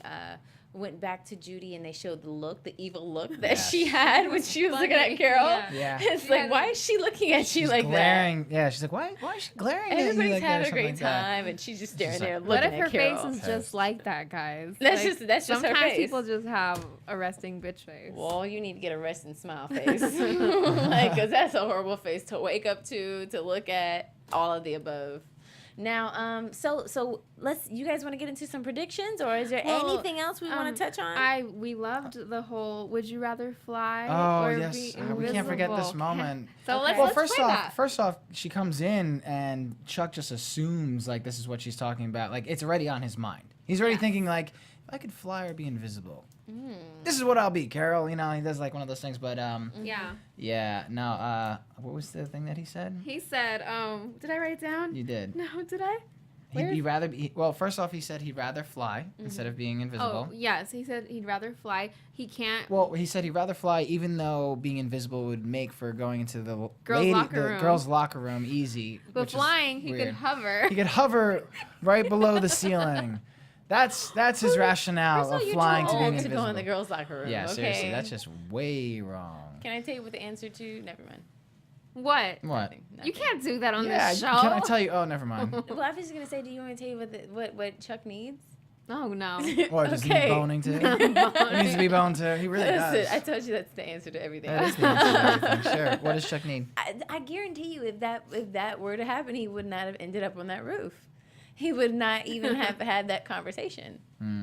A: went back to Judy and they showed the evil look that she had when she was looking at Carol.
C: Yeah.
A: It's like, why is she looking at you like
C: glaring. Yeah, she's like, why is she glaring at you
A: Everybody's
C: like that or
A: having a
C: something
A: great
C: like that?
A: time, and she's just staring
C: She's
A: there
C: like,
A: looking
D: What if
A: at
D: her
A: Carol.
D: face is just like that, guys?
A: That's
D: Like,
A: just her
D: sometimes
A: face.
D: people just have a resting bitch face.
A: Well, you need to get a rest and smile face, like, because that's a horrible face to wake up to look at, all of the above. Now, so you guys want to get into some predictions, or is there anything else we want to touch on?
D: We loved the whole "Would you rather fly
C: Oh
D: or
C: yes,
D: be
C: we can't forget this
D: invisible?"
C: moment.
D: So
A: Okay.
D: let's
C: First
D: play
C: off,
D: that.
C: first off, she comes in and Chuck just assumes like this is what she's talking about. Like it's already on his mind. He's already thinking like, if I could fly or be invisible, this is what I'll be, Carol. He does like one of those things. But
D: Yeah.
C: No. What was the thing that he said?
D: He said, did I write it down?
C: You did.
D: No, did I?
C: He'd rather be. Well, first off, he said he'd rather fly instead of being invisible.
D: Oh, yes. He said he'd rather fly. He can't.
C: Well, he said he'd rather fly, even though being invisible would make for going into the girls' locker room easy.
D: But
C: which is
D: flying, he
C: weird.
D: could hover.
C: He could hover right below the ceiling. That's his rationale
A: First of all,
C: of
A: you're
C: flying
A: too
C: to being
A: old to
C: invisible.
A: go in the girls' locker room.
C: Yeah,
A: okay?
C: seriously, that's just way wrong.
A: Can I tell you what the answer to? Never mind.
D: What?
C: What?
A: Nothing.
D: You can't do that on
C: Yeah,
D: this show.
C: can I tell you? Oh, never mind.
A: Well, I was just gonna say, do you want me to tell you what Chuck needs?
D: Oh, no.
C: What, does he
A: Okay.
C: need boning too? He needs to be boned too. He really
A: Listen,
C: does.
A: I told you that's the answer to everything.
C: That is the answer to everything. Sure. What does Chuck need?
A: I guarantee you, if that were to happen, he would not have ended up on that roof. He would not even have had that conversation.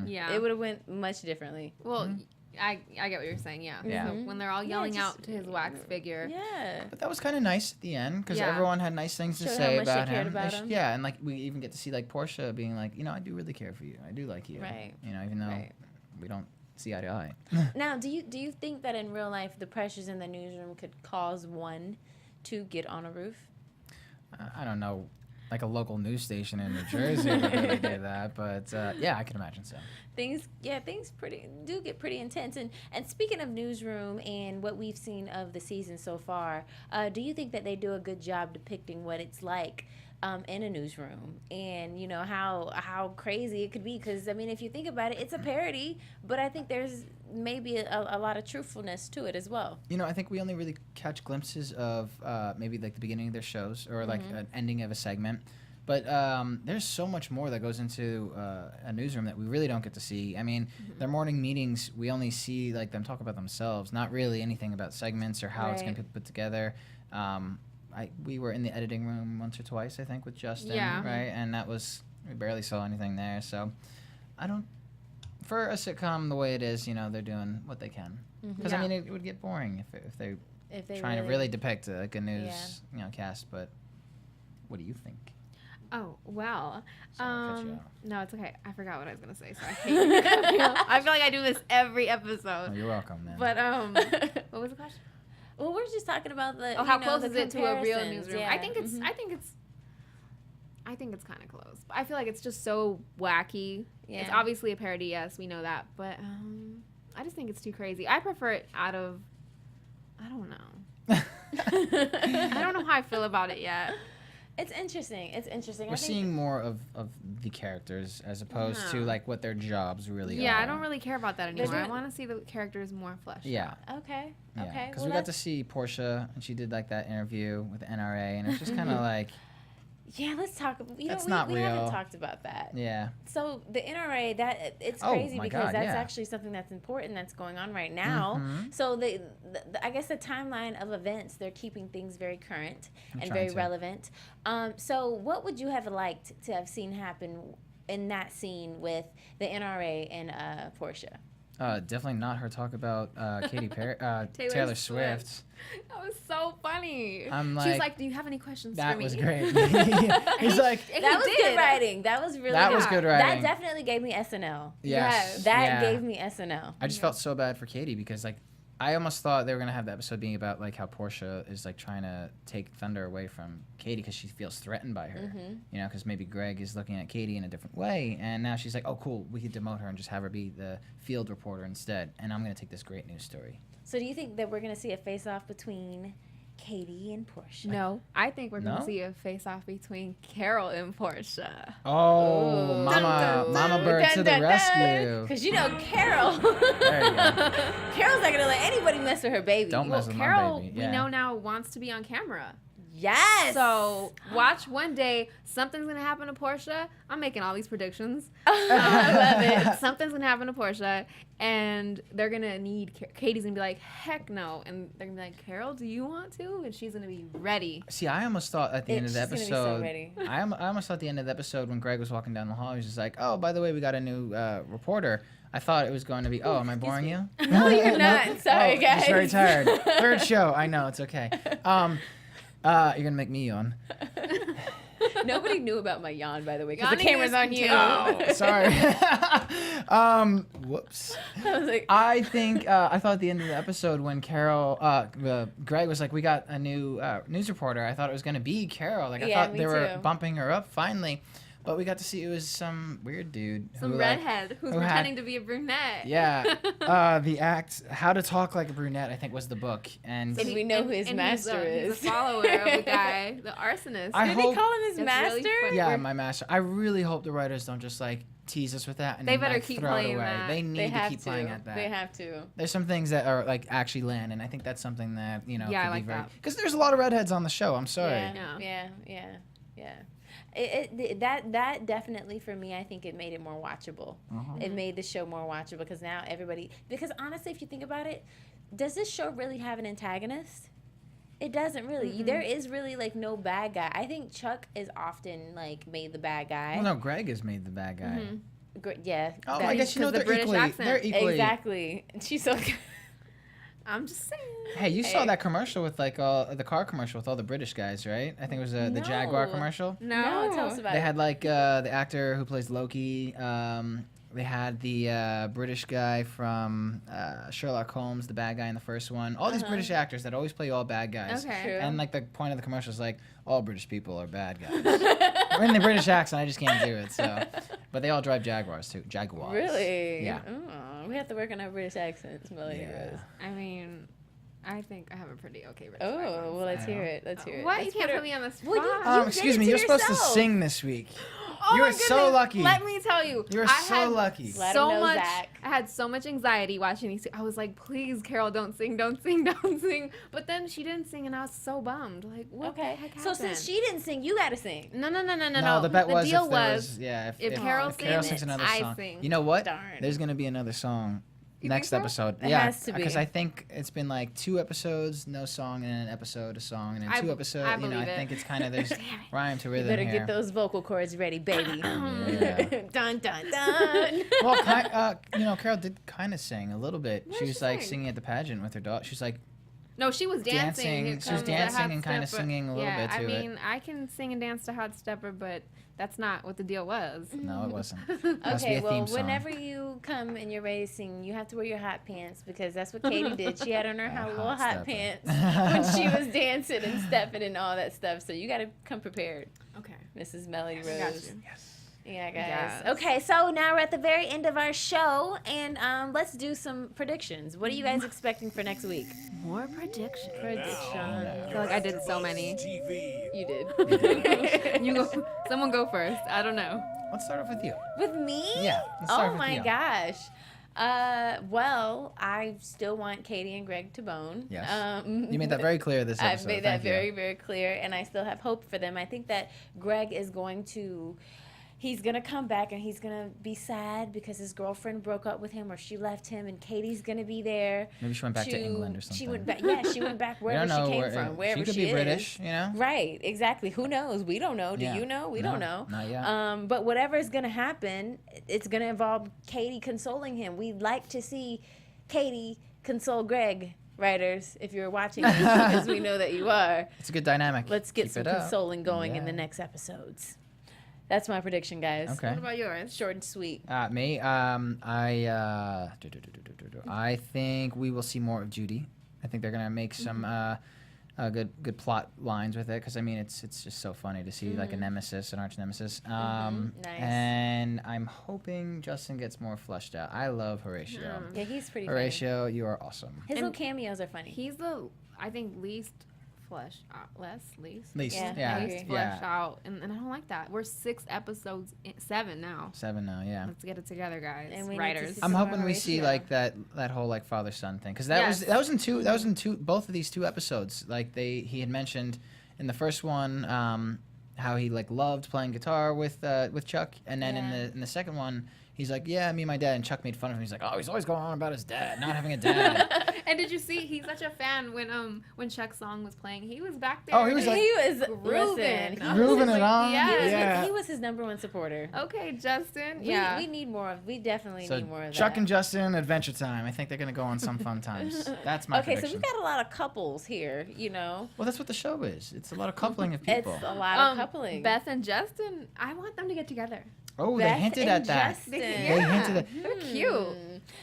D: Yeah.
A: It would have went much differently.
D: Well, I get what you're saying, yeah.
C: Yeah.
D: So when they're all yelling
A: just-
D: out to his wax figure.
A: Yeah.
C: But that was kind of nice at the end because
D: Yeah.
C: everyone had nice things to
A: Showed how
C: say
A: much they
C: about
A: cared
C: him.
A: about him.
C: Yeah, and like we even get to see like Portia being like, I do really care for you. I do like you.
A: Right.
C: Even though
A: Right.
C: we don't see eye to eye.
A: Now, do you think that in real life the pressures in the newsroom could cause one to get on a roof?
C: I don't know, like a local news station in New Jersey would really do that, but yeah, I can imagine so.
A: Things get pretty intense. And speaking of newsroom and what we've seen of the season so far, do you think that they do a good job depicting what it's like in a newsroom, and how crazy it could be? Because I mean, if you think about it, it's a parody, but I think there's maybe a lot of truthfulness to it as well.
C: I think we only really catch glimpses of maybe like the beginning of their shows or like an ending of a segment. But there's so much more that goes into a newsroom that we really don't get to see. I mean, their morning meetings, we only see like them talk about themselves, not really anything about segments or how it's going to be put together. We were in the editing room once or twice, I think, with Justin, right? And we barely saw anything there. So for a sitcom the way it is, they're doing what they can. Because, I mean, it would get boring if they trying to really depict like a news cast. But what do you think?
D: Oh, well.
C: Sorry, I cut you off.
D: No, it's okay. I forgot what I was going to say, so I hate you cut me off. I feel like I do this every episode.
C: Oh, you're welcome, man.
D: But, what was the question?
A: Well, we're just talking about the
D: How close
A: the
D: is it to a real
A: comparisons,
D: newsroom?
A: yeah.
D: I think it's kind of close. I feel like it's just so wacky.
A: Yeah.
D: It's obviously a parody, yes, we know that, but I just think it's too crazy. I prefer it out of I don't know. I don't know how I feel about it yet.
A: It's interesting. It's interesting.
C: We're seeing more of the characters as opposed to like what their jobs really are.
D: Yeah, I don't really care about that anymore. I
A: doing-
D: want to see the characters more fleshed
C: Yeah.
D: out.
A: Okay.
C: Yeah.
A: Okay.
C: Because
A: well,
C: we got to see Portia, and she did like that interview with the NRA, and it's just kind of like,
A: yeah, let's talk.
C: That's
A: We
C: not
A: haven't
C: real.
A: talked about that.
C: yeah.
A: So the NRA, it's
C: Oh,
A: crazy
C: my
A: because
C: God,
A: that's
C: yeah.
A: actually something that's important that's going on right now.
C: Mhm.
A: So I guess the timeline of events, they're keeping things very current
C: I'm
A: and
C: trying
A: very
C: to.
A: relevant. So what would you have liked to have seen happen in that scene with the NRA and Portia?
C: Definitely not her talk about Katy Perry, Taylor Swift.
D: That was so funny.
C: I'm
D: She was
C: like,
D: like, "Do you have any questions for
C: That
D: me?"
C: was great. He's like,
A: That was
D: did.
A: good writing. That was really
C: that
A: good.
C: was good
A: That
C: writing.
A: definitely gave me SNL.
C: Yes.
A: That
C: yeah.
A: gave me SNL.
C: I just felt so bad for Katie because like I almost thought they were gonna have the episode being about like how Portia is like trying to take thunder away from Katie because she feels threatened by her.
A: Mm-hmm.
C: You know, because maybe Greg is looking at Katie in a different way, and now she's like, oh cool, we could demote her and just have her be the field reporter instead, and I'm gonna take this great news story.
A: So do you think that we're going to see a face-off between Katie and Portia?
D: No, I think we're
C: No?
D: going to see a face-off between Carol and Portia.
C: Oh,
A: Ooh.
C: Mama Bird to the rescue.
A: Because you know Carol.
C: There you go.
A: Carol's not going to let anybody mess with her baby.
C: Don't mess with my
D: Carol,
C: baby.
D: we
C: Yeah.
D: know now, wants to be on camera.
A: Yes.
D: So watch one day, something's going to happen to Portia. I'm making all these predictions.
A: I love it.
D: Something's going to happen to Portia, and they're going to need, Katie's going to be like, heck no. And they're going to be like, Carol, do you want to? And she's going to be ready.
C: See, I almost thought at the end of the
A: She's gonna be so
C: episode,
A: ready.
C: I almost thought at the end of the episode when Greg was walking down the hall, he was just like, "Oh, by the way, we got a new reporter." I thought it was going to be, "Oh, am I boring you?"
A: No, you're not. Sorry,
C: oh,
A: guys.
C: Just very tired. Third show. I know it's okay. You're gonna make me yawn.
A: Nobody knew about my yawn, by the way, because the
D: Yawning
A: camera's
D: is
A: on you.
C: Oh, sorry. Whoops.
A: I was like,
C: I think I thought at the end of the episode when Carol, Greg was like, "We got a new news reporter." I thought it was gonna be Carol. Like I
A: Yeah,
C: thought
A: me
C: they were
A: too.
C: bumping her up finally, but we got to see it was some weird dude.
D: Some
C: who, like,
D: redhead who's
C: who had-
D: pretending to be a brunette.
C: Yeah, the act "How to Talk Like a Brunette" I think was the book, and
A: So we know who his master
D: He's
A: is.
D: a follower of the guy, the arsonist.
C: I
A: did
C: hope-
A: he call him his
D: That's
A: master?
D: really funny.
C: yeah, my master. I really hope the writers don't just like tease us with that and
D: They
C: then,
D: better
C: like,
D: keep
C: throw it
D: playing
C: away.
D: that.
C: They need
A: They
C: to
A: have
C: keep
A: to.
C: playing at that.
A: They have to.
C: There's some things that are like actually land, and I think that's something that
D: Yeah, I
C: could
D: like
C: be very
D: that.
C: because there's a lot of redheads on the show. I'm sorry.
A: Yeah. That definitely for me, I think it made it more watchable.
C: Uh-huh.
A: It made the show more watchable because now everybody. Because honestly, if you think about it, does this show really have an antagonist? It doesn't really.
D: Mm-mm.
A: There is really like no bad guy. I think Chuck is often like made the bad guy.
C: Well, no, Greg has made the bad guy.
D: Mhm.
A: Yeah.
C: Oh,
A: that-
C: I guess you know
D: because the
C: they're
D: British
C: equally.
D: accent.
C: They're equally.
A: Exactly. And she's so.
D: I'm just saying.
C: Hey, you saw
A: Hey.
C: that commercial with like the car commercial with all the British guys, right? I think it was the Jaguar
A: No.
C: commercial.
A: No, tell us about
C: They
A: it.
C: had like the actor who plays Loki. They had the British guy from Sherlock Holmes, the bad guy in the first one. All these
A: Uh-huh.
C: British actors that always play all bad guys.
D: Okay.
A: True.
C: And like the point of the commercial is like all British people are bad guys. We're in the British accent, I just can't do it. So, but they all drive Jaguars too. Jaguars.
A: Really?
C: Yeah.
A: Oh, we have to work on our British accents, Melanie
C: Yeah.
A: Rose.
D: I mean, I think I have a pretty okay British
A: Oh,
D: accent.
A: well, let's
C: I
A: hear
C: know.
A: it. Let's hear it.
D: What?
A: Let's
D: You can't
A: her-
D: put me on the spot.
A: Well, you did
C: Excuse
A: it
C: me,
A: to
C: you're supposed to
A: yourself.
C: sing this week.
D: Oh
C: You
D: my
C: are so
D: goodness.
C: lucky.
D: Let me tell you.
C: You're
D: I
C: so
D: had
C: lucky.
A: Let 'em
D: so
A: know,
D: much.
A: Zach.
D: I had so much anxiety watching these two. I was like, please, Carol, don't sing, don't sing, don't sing. But then she didn't sing, and I was so bummed. Like, what the
A: Okay.
D: heck happened?
A: So since she didn't sing, you got to sing.
D: No.
C: No, the bet was
D: deal
C: if there was yeah,
D: if Carol
C: sings
D: sings,
C: another
D: I
C: song.
D: sing.
C: You know what?
A: Darn.
C: There's gonna be another song
D: You
C: next
D: think so?
C: episode.
A: It
C: yeah,
A: has to be.
C: because I think it's been like 2 episodes, no song, and an episode, a song, and then
D: I
C: 2
D: b-
C: episodes.
D: I
C: You know, I
D: believe it.
C: think it's kind of there's rhyme to
A: You
C: rhythm
A: better
C: here.
A: get those vocal cords ready, baby.
C: Yeah.
A: Dun, dun, dun.
C: Well, Carol did kind of sing a little bit.
D: What
C: She
D: did
C: was
D: she
C: like
D: sing?
C: singing at the pageant with her daughter. She was like,
D: No, she was dancing. Here
C: She was
D: Comes the
C: dancing
D: Hot
C: and kind of
D: Stepper.
C: singing a little bit to
D: I mean,
C: it.
D: I can sing and dance to Hot Stepper, but that's not what the deal was.
C: No, it wasn't. Must be
A: Okay,
C: a
A: well,
C: theme song.
A: whenever you come and you're ready to sing, you have to wear your hot pants because that's what Katie did. She had on her
C: Hot
A: little hot
C: stepper.
A: pants when she was dancing and stepping and all that stuff. So you got to come prepared,
D: Okay.
A: Mrs. Melody
D: Got
A: Rose.
D: you.
A: Yeah, guys.
D: Yes.
A: Okay, so now we're at the very end of our show, and let's do some predictions. What are you guys expecting for next week?
D: More predictions.
A: Predictions.
D: I feel like I did so many.
B: TV.
A: You did.
D: You go. Someone go first. I don't know.
C: Let's start off with you.
A: With me?
C: Yeah, let's start
A: Oh
C: with
A: my
C: you.
A: gosh. Well, I still want Katie and Greg to bone.
C: Yes. You made that very clear this episode.
A: I've made that
C: Thank you.
A: very, very clear, and I still have hope for them. I think that Greg is going to. He's gonna come back and he's gonna be sad because his girlfriend broke up with him or she left him, and Katie's gonna be there.
C: Maybe she went back to England or something.
A: She went back. Yeah, she went back
C: We
A: wherever
C: don't know
A: she came
C: where,
A: from, wherever
C: she could
A: she
C: be
A: is.
C: British, you know?
A: Right, exactly. Who knows? We don't know. Do
C: Yeah.
A: you know? We
C: No,
A: don't know.
C: not yet.
A: But whatever is gonna happen, it's gonna involve Katie consoling him. We'd like to see Katie console Greg. Writers, if you're watching this, because we know that you are.
C: It's a good dynamic.
A: Let's get
C: Keep
A: some
C: it up.
A: consoling going in
C: Yeah.
A: the next episodes. That's my prediction, guys.
C: Okay.
D: What about yours?
A: Short and sweet.
C: Me, I think we will see more of Judy. I think they're gonna make some good plot lines with it because I mean it's just so funny to see like a nemesis, an arch nemesis.
A: Nice.
C: And I'm hoping Justin gets more fleshed out. I love Horatio.
A: Yeah, he's pretty funny.
C: Horatio, you are awesome.
A: His
D: And
A: little cameos are funny.
D: He's the, I think, least fleshed out. Least?
C: Least,
A: Yeah,
C: yeah,
A: I
D: Least
A: agree.
D: fleshed
C: yeah.
D: out. And I don't like that. We're 6 episodes, 7 now.
C: 7 now, yeah.
D: Let's get it together, guys.
A: And we need to
D: Writers.
A: see
C: I'm
A: some
C: hoping we see
A: Horatio.
C: like that whole like father son thing because that
D: Yes.
C: was in two both of these 2 episodes. Like he had mentioned in the first one how he like loved playing guitar with Chuck, and then
A: Yeah.
C: in the second one he's like, yeah, me and my dad, and Chuck made fun of him. He's like, oh, he's always going on about his dad not having a dad.
D: And did you see? He's such a fan when Chuck's song was playing. He was back there.
C: Oh, he was
D: and
C: like-
A: he was
D: grooving.
A: listen,
D: I
C: Grooving
D: was
C: it
D: like,
C: on.
D: Yes.
C: Yeah.
A: he was his #1 supporter.
D: Okay, Justin.
A: We,
D: Yeah.
A: we need more of. We definitely
C: So
A: need more of
C: Chuck
A: that.
C: and Justin, Adventure Time. I think they're gonna go on some fun times. That's my
A: Okay, so
C: prediction.
A: we've got a lot of couples here. You know,
C: Well, that's what the show is. It's a lot of coupling of people.
A: it's a lot of coupling.
D: Beth and Justin. I want them to get together.
C: Oh,
A: Beth
C: they hinted
A: and
C: at that.
A: Justin.
C: They hinted at.
D: They're cute.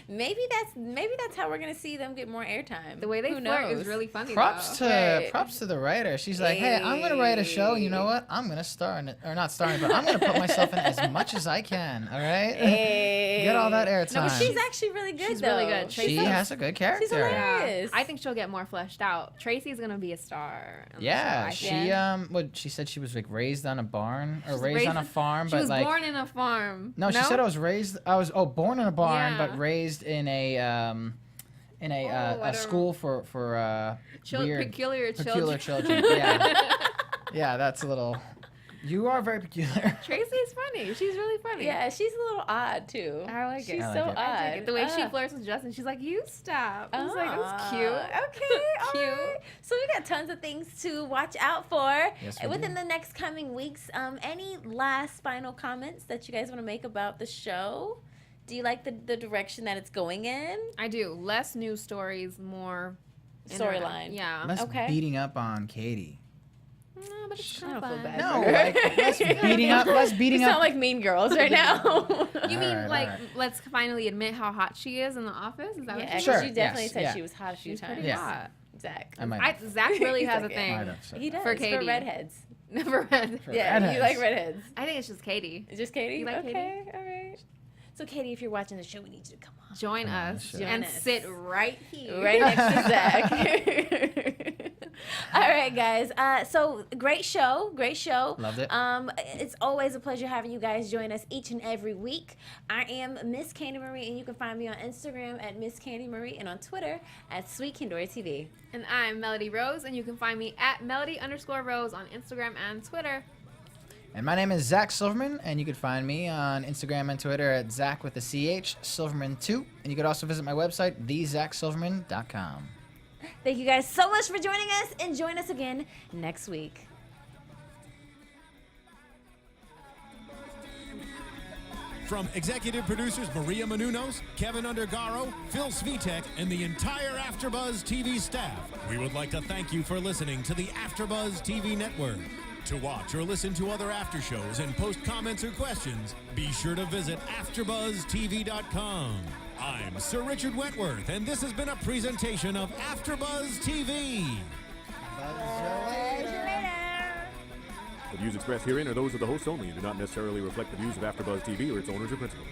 A: Maybe that's how we're gonna see them get more airtime.
D: The way they
A: Who
D: flirt
A: knows?
D: is really funny.
C: Props
D: though.
C: to props to the writer. She's like, hey, I'm gonna write a show. You know
A: Hey.
C: what? I'm gonna star in it, or not star in it, but I'm gonna put myself in it as much as I can. All right.
A: Hey.
C: Get all that airtime.
A: No, but she's actually really good.
D: She's
A: though.
D: really good.
C: She
D: Tracy-
C: has a good character.
A: She's hilarious.
D: Yeah.
A: Yes.
D: I think she'll get more fleshed out. Tracy's gonna be a star. on the
C: Yeah,
D: show, I
C: she
D: think.
C: what she said she was like raised on a barn or
D: She's
C: raised on a farm,
D: She
C: but
D: was
C: like
D: born in a farm.
C: no, she said I was born in a barn,
D: Yeah.
C: but raised in a
D: whatever.
C: school for weird
D: peculiar
C: peculiar
D: children.
C: children. Yeah, yeah, that's a little. You are very peculiar.
D: Tracy's funny. She's really funny.
A: Yeah, she's a little odd too.
D: I like it.
A: She's
C: I like
A: so
C: it.
A: odd.
D: I dig it. The way she
A: Ah.
D: flirts with Justin, she's like, "You stop." I was like, "That's
A: Ah,
D: cute."
A: Okay, all
D: Cute.
A: right. So we got tons of things to watch out for
C: Yes, we
A: within
C: do.
A: the next coming weeks. Any last final comments that you guys want to make about the show? Do you like the direction that it's going in?
D: I do. Less news stories, more
A: Storyline.
D: Yeah.
C: Less
A: Okay.
C: beating up on Katie.
D: No, but it's
A: I
D: kind of
A: don't feel
D: fun.
A: bad.
C: No,
A: for her.
C: like less beating up. Less beating
A: You sound
C: up.
A: like Mean Girls right now.
D: You mean
C: Alright,
D: like
C: alright.
D: let's finally admit how hot she is in the office? Is that
A: Yeah,
D: what
A: 'cause
C: Sure,
A: you definitely
C: yes,
A: said
C: yeah.
A: she was hot a few
D: She's
A: times.
D: pretty
C: Yeah.
D: hot.
A: Zach.
C: I might.
D: Zach really
A: He's
D: has
A: like,
D: a
A: yeah.
D: thing.
C: Might have said
A: He does
D: For
A: for
D: Katie.
A: redheads.
D: Never read.
C: For
A: Yeah, you
C: redheads.
A: like redheads.
D: I think it's just Katie.
A: Just Katie?
D: You like
A: okay,
D: Katie?
A: all right. So Katie, if you're watching the show, we need you to come on.
D: Join
C: Come on,
D: us
C: sure.
A: Join
D: and
A: us.
D: sit right here.
A: Right next to Zach. All right, guys. So great show.
C: Loved it.
A: It's always a pleasure having you guys join us each and every week. I am Miss Candi Marie, and you can find me on Instagram at Miss Candi Marie and on Twitter at Sweet Kendora TV.
D: And I'm Melody Rose, and you can find me at Melody_Rose on Instagram and Twitter.
C: And my name is Zach Silverman, and you can find me on Instagram and Twitter at Zach with a CH, Silverman2. And you could also visit my website, thezachsilverman.com.
A: Thank you guys so much for joining us, and join us again next week.
B: From executive producers Maria Menounos, Kevin Undergaro, Phil Svitek, and the entire AfterBuzz TV staff, we would like to thank you for listening to the AfterBuzz TV network. To watch or listen to other after shows and post comments or questions, be sure to visit AfterBuzzTV.com. I'm Sir Richard Wentworth, and this has been a presentation of AfterBuzz TV.
E: The views expressed herein are those of the hosts only and do not necessarily reflect the views of AfterBuzz TV or its owners or principals.